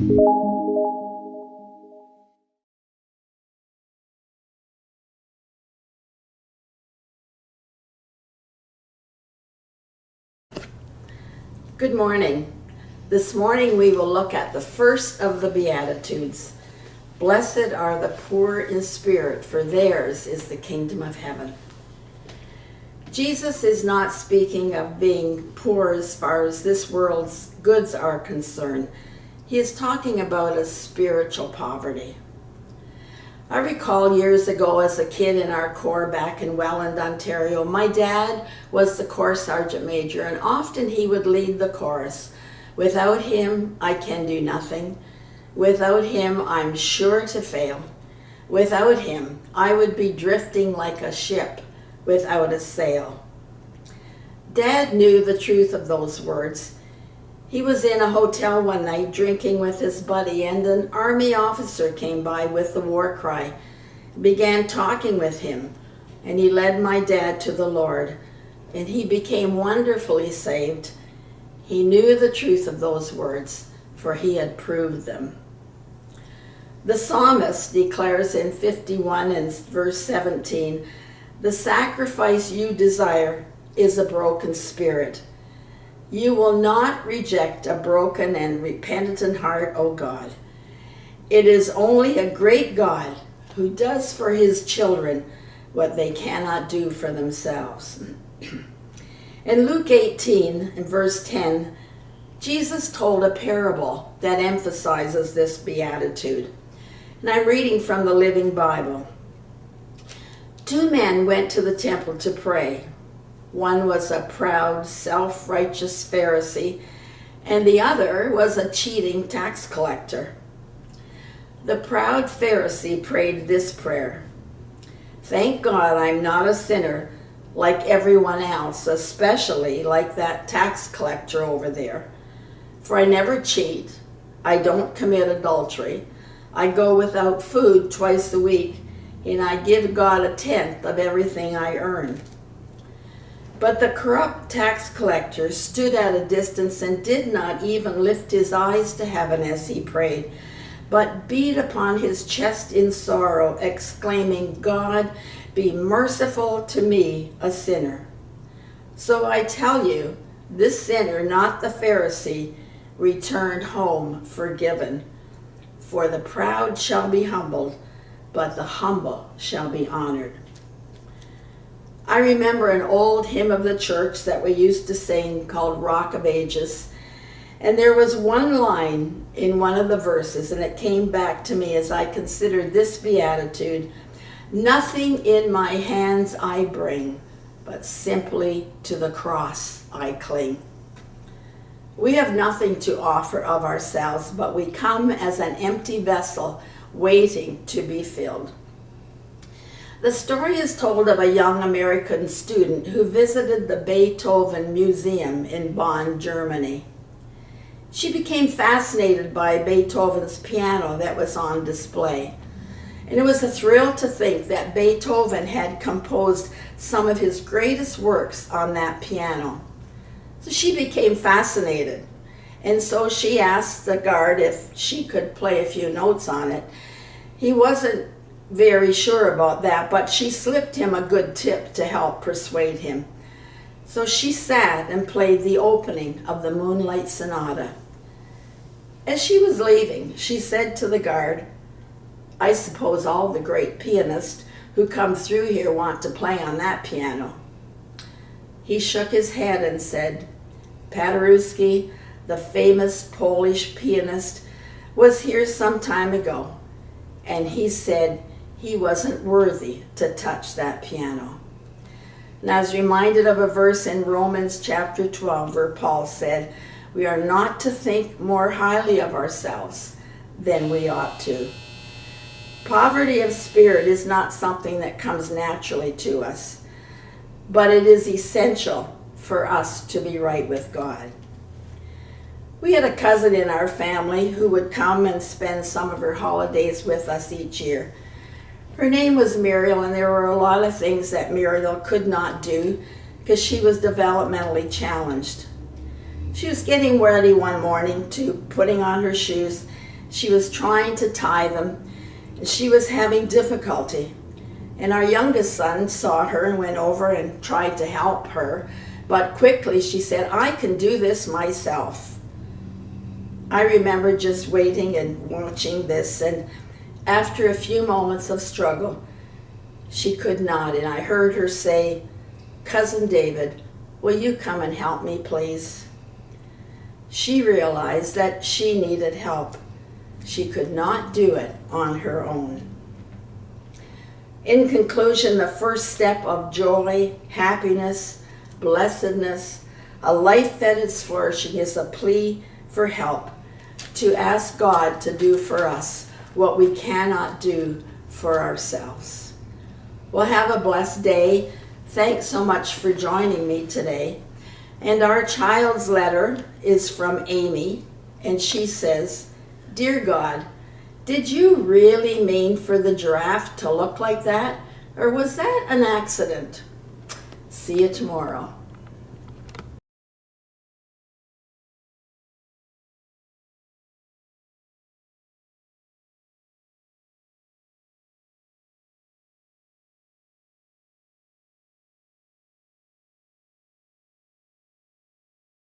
Good morning. This morning we will look at the first of the Beatitudes. Blessed are the poor in spirit, for theirs is the kingdom of heaven. Jesus is not speaking of being poor as far as this world's goods are concerned. He is talking about a spiritual poverty. I recall years ago as a kid in our corps back in Welland, Ontario, my dad was the corps sergeant major, and often he would lead the chorus. Without him, I can do nothing. Without him, I'm sure to fail. Without him, I would be drifting like a ship without a sail. Dad knew the truth of those words. He was in a hotel one night drinking with his buddy, and an army officer came by with the war cry, began talking with him, and he led my dad to the Lord, and he became wonderfully saved. He knew the truth of those words, for he had proved them. The psalmist declares in 51 and verse 17, "The sacrifice you desire is a broken spirit. You will not reject a broken and repentant heart, O God. It is only a great God who does for his children what they cannot do for themselves." In Luke 18 and verse 10, Jesus told a parable that emphasizes this beatitude. And I'm reading from the Living Bible. Two men went to the temple to pray. One was a proud, self-righteous Pharisee, and the other was a cheating tax collector. The proud Pharisee prayed this prayer: "Thank God I'm not a sinner like everyone else, especially like that tax collector over there. For I never cheat, I don't commit adultery, I go without food twice a week, and I give God a tenth of everything I earn." But the corrupt tax collector stood at a distance and did not even lift his eyes to heaven as he prayed, but beat upon his chest in sorrow, exclaiming, "God, be merciful to me, a sinner." So I tell you, this sinner, not the Pharisee, returned home forgiven. For the proud shall be humbled, but the humble shall be honored. I remember an old hymn of the church that we used to sing called Rock of Ages. And there was one line in one of the verses, and it came back to me as I considered this beatitude: "Nothing in my hands I bring, but simply to the cross I cling." We have nothing to offer of ourselves, but we come as an empty vessel waiting to be filled. The story is told of a young American student who visited the Beethoven Museum in Bonn, Germany. She became fascinated by Beethoven's piano that was on display. And it was a thrill to think that Beethoven had composed some of his greatest works on that piano. So she became fascinated. And so she asked the guard if she could play a few notes on it. He wasn't very sure about that, but she slipped him a good tip to help persuade him. So she sat and played the opening of the Moonlight Sonata. As she was leaving, she said to the guard, "I suppose all the great pianists who come through here want to play on that piano." He shook his head and said, "Paderewski, the famous Polish pianist, was here some time ago, and he said he wasn't worthy to touch that piano." And I was reminded of a verse in Romans chapter 12 where Paul said, "We are not to think more highly of ourselves than we ought to." Poverty of spirit is not something that comes naturally to us, but it is essential for us to be right with God. We had a cousin in our family who would come and spend some of her holidays with us each year. Her name was Muriel, and there were a lot of things that Muriel could not do because she was developmentally challenged. She was getting ready one morning to putting on her shoes, She was trying to tie them, and she was having difficulty. And our youngest son saw her and went over and tried to help her. But quickly she said, I can do this myself. I remember just waiting and watching this, and after a few moments of struggle, she could not. And I heard her say, Cousin David, will you come and help me, please? She realized that she needed help. She could not do it on her own. In conclusion, the first step of joy, happiness, blessedness, a life that is flourishing is a plea for help, to ask God to do for us what we cannot do for ourselves. Well, have a blessed day. Thanks so much for joining me today. And our child's letter is from Amy, and she says, Dear God, did you really mean for the giraffe to look like that? Or was that an accident? See you tomorrow.